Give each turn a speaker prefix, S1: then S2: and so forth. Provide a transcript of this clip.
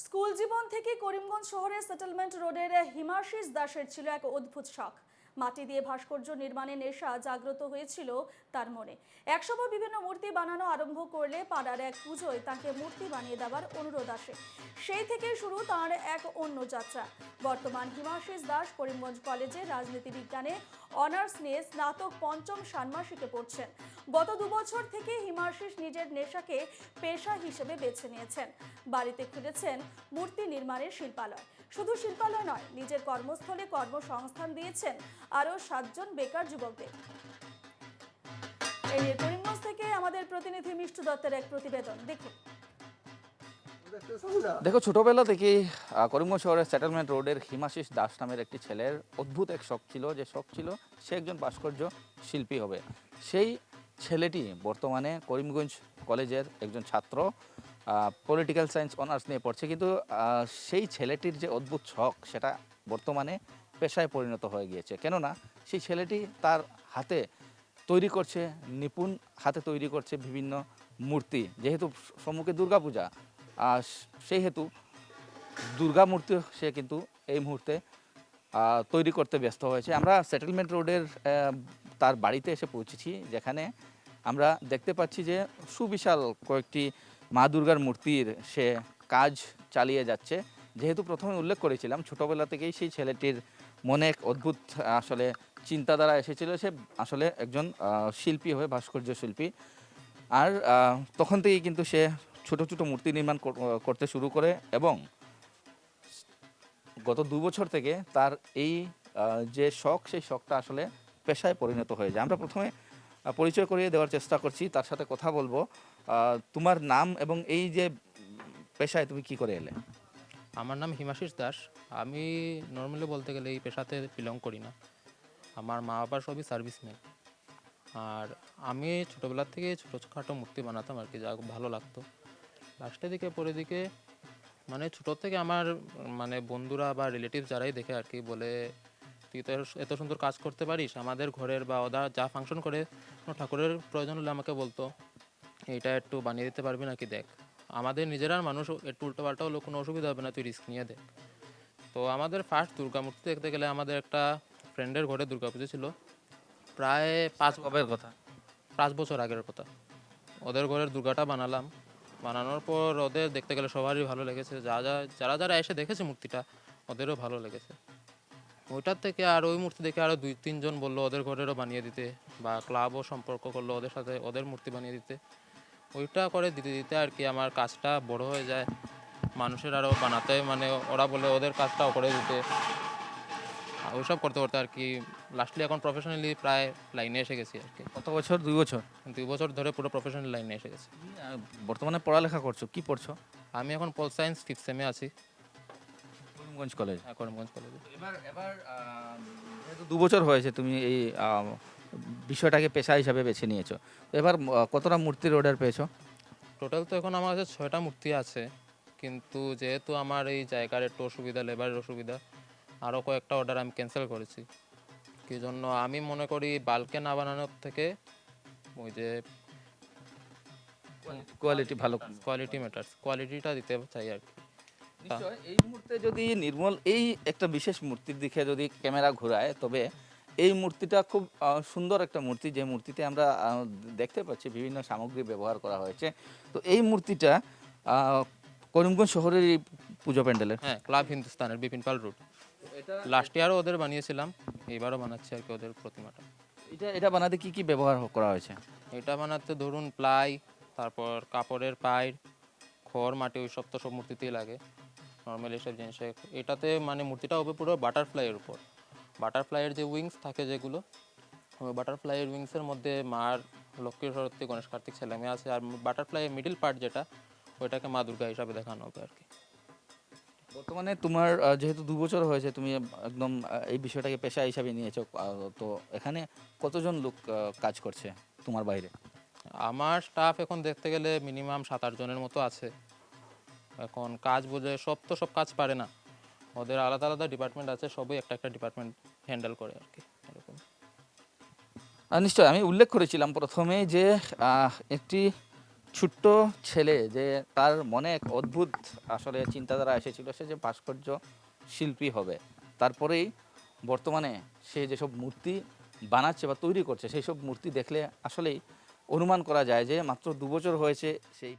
S1: School জীবন থেকে করিমগঞ্জ শহরের settlement রোডের হিমাশিস দাসের ছিল এক অদ্ভুত শখ। মাটি দিয়ে ভাস্কর্য নির্মাণের নেশা জাগ্রত হয়েছিল তার মনে। একসময় বিভিন্ন মূর্তি বানানো আরম্ভ করলে পাড়ার এক পুজোয় তাকে মূর্তি বানিয়ে দেওয়ার অনুরোধ আসে। সেই থেকে শুরু তার এক অন্য যাত্রা। বর্তমান হিমাশিস দাস করিমগঞ্জ কলেজে রাজনীতি বিজ্ঞানে অনার্স নিয়ে স্নাতক পঞ্চম ষান্মাসিকে পড়ছেন। গত 2 বছর থেকে হিমাশিস নিজের নেশাকে পেশা হিসেবে বেছে নিয়েছেন। বাড়িতে খুলেছেন মূর্তি নির্মাণের শিল্পালয়। শুধু শিল্পালয় নয়, নিজের কর্মস্থলে কর্মসংস্থান দিয়েছেন আরও 7 জন বেকার যুবকদের। এই নিয়ে করিমগঞ্জ থেকে আমাদের প্রতিনিধি মিষ্টু দত্তের এক প্রতিবেদন দেখুন।
S2: দেখো, ছোটবেলা থেকেই করিমগঞ্জ শহরের সেটেলমেন্ট রোডের হিমাশিস দাস নামের একটি ছেলের অদ্ভুত এক শখ ছিল, সে একজন ভাস্কর্য শিল্পী হবে। সেই ছেলেটি বর্তমানে করিমগঞ্জ কলেজের একজন ছাত্র, পলিটিক্যাল সায়েন্স অনার্স নিয়ে পড়ছে। কিন্তু সেই ছেলেটির যে অদ্ভুত শখ, সেটা বর্তমানে পেশায় পরিণত হয়ে গিয়েছে। কেননা সেই ছেলেটি তার হাতে তৈরি করছে, নিপুণ হাতে তৈরি করছে বিভিন্ন মূর্তি। যেহেতু সম্মুখে দুর্গাপূজা, সেই হেতু দুর্গা মূর্তি সে কিন্তু এই মুহূর্তে তৈরি করতে ব্যস্ত হয়েছে। আমরা সেটেলমেন্ট রোডের তার বাড়িতে এসে পৌঁছেছি, যেখানে আমরা দেখতে পাচ্ছি যে সুবিশাল কয়েকটি মা দুর্গার মূর্তির সে কাজ চালিয়ে যাচ্ছে। যেহেতু প্রথমে উল্লেখ করেছিলাম, ছোটোবেলা থেকেই সেই ছেলেটির মনে এক অদ্ভুত আসলে চিন্তাধারা এসেছিল, সে আসলে একজন শিল্পী হবে, ভাস্কর্য শিল্পী। আর তখন থেকেই কিন্তু সে ছোট ছোট মূর্তি নির্মাণ করতে শুরু করে এবং গত 2 বছর থেকে তার এই যে শখ, সেই শখটা আসলে পেশায় পরিণত হয়ে যায়। আমরা প্রথমে পরিচয় করিয়ে দেওয়ার চেষ্টা করছি, তার সাথে কথা বলবো। তোমার নাম এবং এই যে পেশায় তুমি কি করে এলে?
S3: আমার নাম হিমাশিস দাস। আমি নর্মালি বলতে গেলে এই পেশাতে বিলং করি না। আমার মা বাবার সবই সার্ভিসম্যান। আর আমি ছোটোবেলার থেকে ছোটোখাটো মূর্তি বানাতাম আর কি, যা ভালো লাগতো। লাস্টের দিকে পরের দিকে মানে ছোটোর থেকে আমার মানে বন্ধুরা বা রিলেটিভ যারাই দেখে আর কি বলে, তুই তো এত সুন্দর কাজ করতে পারিস, আমাদের ঘরের বা ওরা যা ফাংশন করে কোনো ঠাকুরের প্রয়োজন হলে আমাকে বলতো এইটা একটু বানিয়ে দিতে পারবি নাকি, দেখ আমাদের নিজেরার মানুষ, একটু উল্টোপাল্টা হলো কোনো অসুবিধা হবে না, তুই রিস্ক নিয়ে দেখ। তো আমাদের ফার্স্ট দুর্গা মূর্তি দেখতে গেলে আমাদের একটা ফ্রেন্ডের ঘরে দুর্গা পুজো ছিল, প্রায় 5 বছর আগের কথা। ওদের ঘরের দুর্গাটা বানালাম। বানানোর পর ওদের দেখতে গেলে সবারই ভালো লেগেছে, যারা যারা এসে দেখেছে মূর্তিটা ওদেরও ভালো লেগেছে। ওইটার থেকে আর ওই মূর্তি দেখে আরও 2-3 জন বললো ওদের ঘরেরও বানিয়ে দিতে, বা ক্লাবও সম্পর্ক করলো ওদের সাথে, ওদের মূর্তি বানিয়ে দিতে। ওইটা করে দিতে দিতে আর কি আমার কাজটা বড় হয়ে যায়, মানুষের আরও বানাতে, মানে ওরা বলে ওদের কাজটাও করে দিতে। ওইসব করতে করতে আর কি লাস্টলি এখন প্রফেশনালি প্রায় লাইনে এসে গেছি আর কি।
S2: কত বছর? 2 বছর?
S3: 2 বছর ধরে পুরো প্রফেশনাল লাইনে এসে গেছি।
S2: বর্তমানে পড়ালেখা করছো, কি পড়ছো?
S3: আমি এখন পল সায়েন্স 5th সেমে আছি,
S2: করিমগঞ্জ কলেজ।
S3: করিমগঞ্জ কলেজে।
S2: এবার যেহেতু 2 বছর হয়েছে তুমি এই বিষয়টাকে পেশা হিসাবে বেছে নিয়েছো, তো এবার কতটা মূর্তির অর্ডার পেয়েছো?
S3: টোটাল তো এখন আমার কাছে 6টা মূর্তি আছে, কিন্তু যেহেতু আমার এই জায়গার একটু অসুবিধা, লেবারের অসুবিধা, আরও কয়েকটা অর্ডার আমি ক্যান্সেল করেছি। কি জন্য আমি মনে করি বাল্কে না বানানোর থেকে ওই যে
S2: কোয়ালিটি ভালো।
S3: কোয়ালিটি ম্যাটার্স, কোয়ালিটিটা দিতে চাই আর কি।
S2: নিশ্চয় এই মুহূর্তে যদি নির্মল এই একটা বিশেষ মূর্তির দিকে যদি ক্যামেরা ঘোরায়, তবে এই মূর্তিটা খুব সুন্দর একটা মূর্তি, যে মূর্তিতে আমরা দেখতে পাচ্ছি বিভিন্ন সামগ্রী ব্যবহার করা হয়েছে। তো এই মূর্তিটা করিমগঞ্জ শহরের এই পুজো প্যান্ডেলের।
S3: হ্যাঁ, ক্লাব হিন্দুস্তানের বিপিন পাল রোড। লাস্ট ইয়ারও ওদের বানিয়েছিলাম, এবারও বানাচ্ছি আর কি ওদের প্রতিমাটা।
S2: এটা বানাতে কি কি ব্যবহার করা হয়েছে?
S3: এটা বানাতে ধরুন প্লাই, তারপর কাপড়ের পাইর, খড়, মাটি, ওই সব তো সব মূর্তিতেই লাগে নর্মালি এসব জিনিসে। এটাতে মানে মূর্তিটা হবে পুরো বাটারফ্লাইয়ের উপর। বাটারফ্লাইয়ের যে উইংস থাকে যেগুলো, ওই বাটারফ্লাইয়ের উইংসের মধ্যে মার লক্ষ্মী, সরস্বতী, গণেশ, কার্তিক ছেলেমেয়ে আছে। আর বাটারফ্লাইয়ের মিডিল পার্ট যেটা, ওইটাকে মা দুর্গা হিসাবে দেখানো হবে আর কি।
S2: বর্তমানে তোমার যেহেতু 2 বছর হয়েছে, তুমি একদম এই বিষয়টাকে পেশা হিসাবে নিয়েছো, তো এখানে কতজন লোক কাজ করছে তোমার বাইরে?
S3: আমার স্টাফ এখন দেখতে গেলে মিনিমাম 7-8 জনের মতো আছে। এখন কাজ বুঝে সব কাজ পারে না, ওদের আলাদা আলাদা ডিপার্টমেন্ট আছে, সবই একটা একটা ডিপার্টমেন্ট হ্যান্ডেল করে আর কি এরকম।
S2: নিশ্চয় আমি উল্লেখ করেছিলাম প্রথমে যে একটি ছোট্ট ছেলে যে তার মনে এক অদ্ভুত আসলে চিন্তাধারা এসেছিল সে যে ভাস্কর্য শিল্পী হবে, তারপরেই বর্তমানে সে যেসব মূর্তি বানাচ্ছে বা তৈরি করছে সেই সব মূর্তি দেখলে আসলেই অনুমান করা যায় যে মাত্র 2 বছর হয়েছে সেই